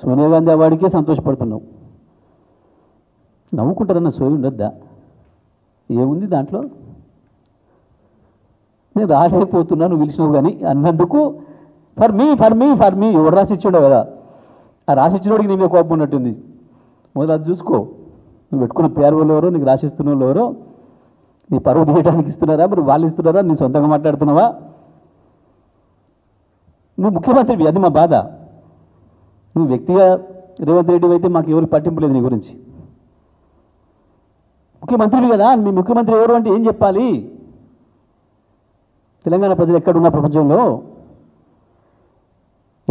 సోనియా గాంధీ అవార్డుకే సంతోషపడుతున్నావు. నవ్వుకుంటారన్న సోయి ఉండొద్దా? ఏముంది దాంట్లో? నేను రాలేకపోతున్నాను, నువ్వు పిలిచినావు కానీ అన్నందుకు ఫర్ మీ ఎవరు రాసిచ్చాడో కదా, ఆ రాసిచ్చినోడికి నీ మీద కోపం ఉన్నట్టుంది. మొదలు అది చూసుకో. నువ్వు పెట్టుకున్న పేరు వాళ్ళు ఎవరో, నీకు రాసిస్తున్న వాళ్ళు ఎవరో, నీ పరువు తీయడానికి ఇస్తున్నారా, మరి వాళ్ళు ఇస్తున్నారా, నీ సొంతంగా మాట్లాడుతున్నావా? నువ్వు ముఖ్యమంత్రివి, అది మా బాధ. నువ్వు వ్యక్తిగా రేవంత్ రెడ్డి అయితే మాకు ఎవరికి పట్టింపు లేదు నీ గురించి. ముఖ్యమంత్రివి కదా, మీ ముఖ్యమంత్రి ఎవరు అంటే ఏం చెప్పాలి? తెలంగాణ ప్రజలు ఎక్కడున్న ప్రపంచంలో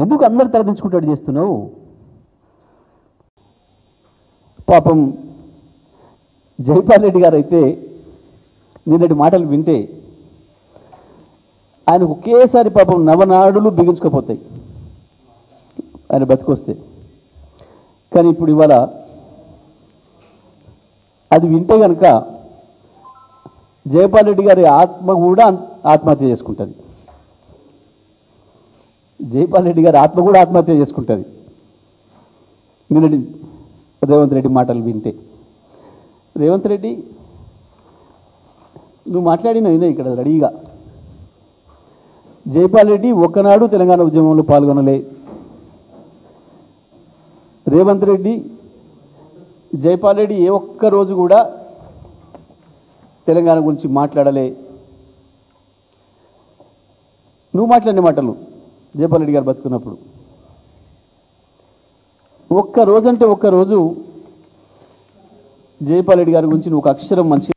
ఎందుకు అందరు తలదించుకుంటాడు చేస్తున్నావు? పాపం జైపాల్ రెడ్డి గారు అయితే నిన్నటి మాటలు వింటే ఆయనకు ఒకేసారి పాపం నవనాడులు బిగించుకోపోతాయి ఆయన బతికొస్తే. కానీ ఇప్పుడు ఇవాళ అది వింటే కనుక జైపాల్ రెడ్డి గారి ఆత్మ కూడా ఆత్మహత్య చేసుకుంటుంది. జైపాల్ రెడ్డి గారి ఆత్మ కూడా ఆత్మహత్య చేసుకుంటుంది నిన్నటి రేవంత్ రెడ్డి మాటలు వింటే. రేవంత్ రెడ్డి, నువ్వు మాట్లాడిన ఇక్కడ రెడీగా జైపాల్ రెడ్డి ఒక్కనాడు తెలంగాణ ఉద్యమంలో పాల్గొనలే. రేవంత్ రెడ్డి, జైపాల్ రెడ్డి ఏ ఒక్క రోజు కూడా తెలంగాణ గురించి మాట్లాడలే. నువ్వు మాట్లాడిన మాటలు జైపాల్ రెడ్డి గారు బతుకున్నప్పుడు ఒక్క రోజు అంటే ఒక్క రోజు జైపాల్ రెడ్డి గారి గురించి నువ్వు ఒక అక్షరం మంచి.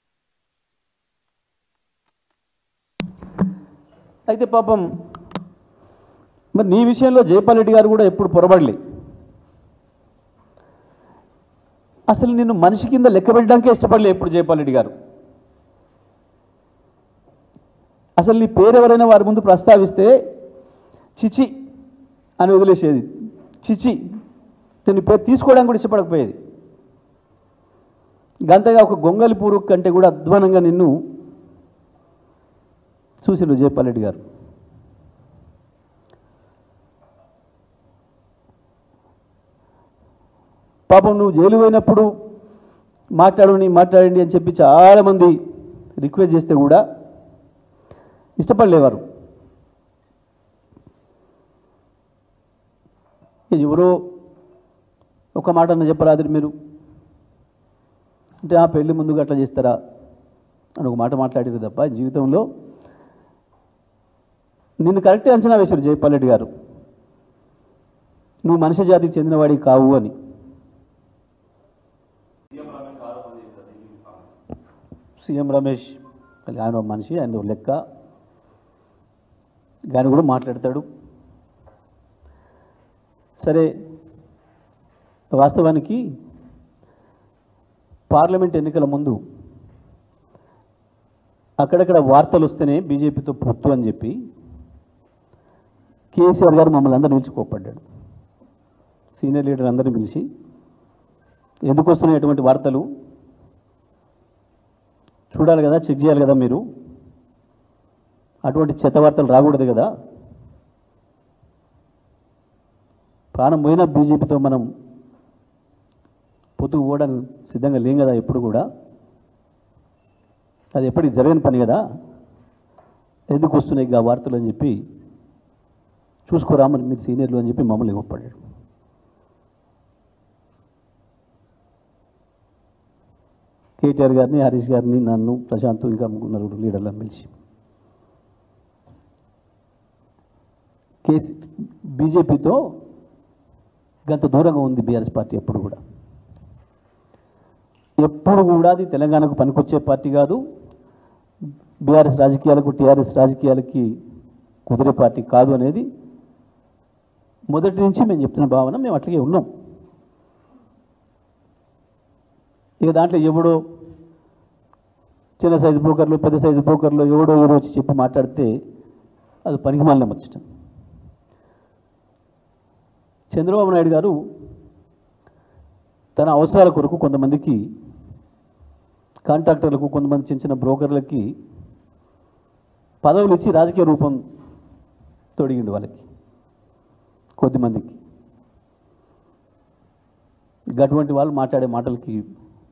అయితే పాపం మరి నీ విషయంలో జైపాల్ రెడ్డి గారు కూడా ఎప్పుడు పొరబడలే. అసలు నిన్ను మనిషి కింద లెక్క పెట్టడానికే ఇష్టపడలే ఎప్పుడు జైపాల్ రెడ్డి గారు. అసలు నీ పేరు ఎవరైనా వారి ముందు ప్రస్తావిస్తే చిచి అని వదిలేసేది. చిచి, నీ పేరు తీసుకోవడానికి కూడా ఇష్టపడకపోయేది. గంతగా ఒక గొంగలి పూరు కంటే కూడా అధ్వానంగా నిన్ను చూసిండ్రు జైపాల్ రెడ్డి గారు. పాపం నువ్వు జైలు పోయినప్పుడు మాట్లాడండి అని చెప్పి చాలామంది రిక్వెస్ట్ చేస్తే కూడా ఇష్టపడలేవారు. ఎవరో ఒక మాట అన్న చెప్పరాదు మీరు అంటే, ఆ పెళ్లి ముందుగా అట్లా చేస్తారా అని ఒక మాట మాట్లాడారు తప్ప జీవితంలో నిన్ను కరెక్టే అంచనా వేశారు జైపాల్ రెడ్డి గారు, నువ్వు మనిషి జాతికి చెందినవాడికి కావు అని. సీఎం రమేష్ ఆయన మనిషి, ఆయన లెక్క, ఆయన కూడా మాట్లాడతాడు. సరే, వాస్తవానికి పార్లమెంట్ ఎన్నికల ముందు అక్కడక్కడ వార్తలు వస్తేనే బీజేపీతో పొత్తు అని చెప్పి కేసీఆర్ గారు మమ్మల్ని అందరూ పిలిచి కోప్పడ్డాడు. సీనియర్ లీడర్ అందరినీ పిలిచి, ఎందుకు వస్తున్నాయి అటువంటి వార్తలు చూడాలి కదా, చెక్ చేయాలి కదా, మీరు అటువంటి చెత్త వార్తలు రాకూడదు కదా, ప్రాణం పోయినా బీజేపీతో మనం పొత్తుకు పోవడానికి సిద్ధంగా లేం కదా, ఎప్పుడు కూడా అది ఎప్పటికి జరగని పని కదా, ఎందుకు వస్తున్నాయి ఆ వార్తలు అని చెప్పి చూసుకోరామని మీరు సీనియర్లు అని చెప్పి మమ్మల్ని ఒప్పడాడు. కేటీఆర్ గారిని, హరీష్ గారిని, నన్ను, ప్రశాంత్, ఇంకా నలుగురు లీడర్లను పిలిచి బీజేపీతో గంత దూరంగా ఉంది బీఆర్ఎస్ పార్టీ. ఎప్పుడు కూడా అది తెలంగాణకు పనికొచ్చే పార్టీ కాదు, బీఆర్ఎస్ రాజకీయాలకు, టీఆర్ఎస్ రాజకీయాలకి కుదిరే పార్టీ కాదు అనేది మొదటి నుంచి మేము చెప్తున్న భావన. మేము అట్లాగే ఉన్నాం. ఇక దాంట్లో ఎవడో చిన్న సైజు బ్రోకర్లు, పెద్ద సైజు బ్రోకర్లు ఎవడో వచ్చి చెప్పి మాట్లాడితే అది పనికి మాలిన ముచ్చట. చంద్రబాబు నాయుడు గారు తన అవసరాల కొరకు కొంతమందికి కాంట్రాక్టర్లకు, కొంతమంది చిన్న చిన్న బ్రోకర్లకి పదవులు ఇచ్చి రాజకీయ రూపం తొడిగిండు వాళ్ళకి కొద్దిమందికి. అటువంటి వాళ్ళు మాట్లాడే మాటలకి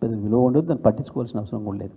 పెద్ద విలువ ఉండదు, దాన్ని పట్టించుకోవాల్సిన అవసరం కూడా లేదు.